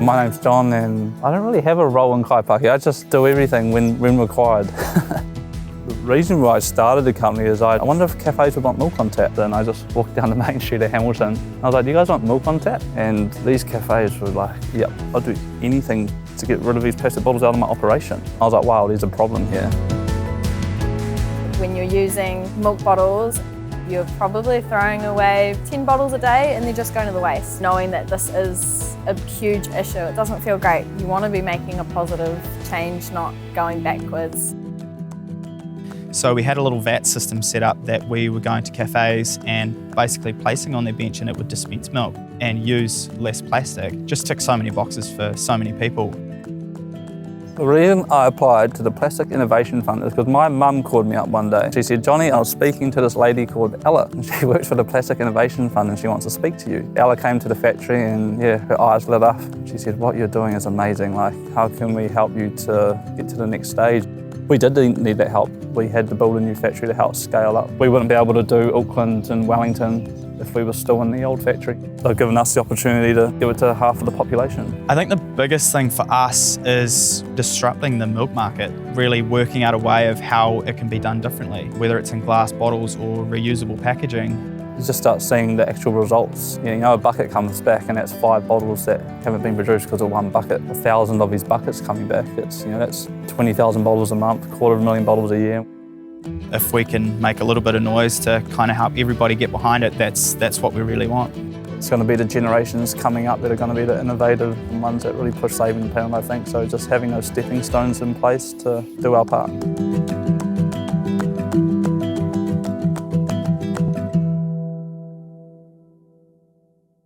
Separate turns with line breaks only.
My name's John and I don't really have a role in Kaipaki, I just do everything when required. The reason why I started the company is I wonder if cafes would want milk on tap, and I just walked down the main street of Hamilton. I was like, do you guys want milk on tap? And these cafes were like, yep, I'll do anything to get rid of these plastic bottles out of my operation. I was like, wow, there's a problem here.
When you're using milk bottles, you're probably throwing away 10 bottles a day and they're just going to the waste. Knowing that this is a huge issue, it doesn't feel great. You want to be making a positive change, not going backwards.
So we had a little VAT system set up that we were going to cafes and basically placing on their bench, and it would dispense milk and use less plastic. Just tick so many boxes for so many people.
The reason I applied to the Plastic Innovation Fund is because my mum called me up one day. She said, Johnny, I was speaking to this lady called Ella, and she works for the Plastic Innovation Fund and she wants to speak to you. Ella came to the factory and yeah, her eyes lit up. She said, what you're doing is amazing. Like, how can we help you to get to the next stage? We did need that help. We had to build a new factory to help scale up. We wouldn't be able to do Auckland and Wellington if we were still in the old factory. They've given us the opportunity to give it to half of the population.
I think the biggest thing for us is disrupting the milk market, really working out a way of how it can be done differently, whether it's in glass bottles or reusable packaging.
You just start seeing the actual results. You know, a bucket comes back and that's 5 bottles that haven't been produced because of one bucket. 1,000 of these buckets coming back, it's, you know, that's 20,000 bottles a month, 250,000 bottles a year.
If we can make a little bit of noise to kind of help everybody get behind it, that's what we really want.
It's going to be the generations coming up that are going to be the innovative and ones that really push saving the planet, I think. So just having those stepping stones in place to do our part.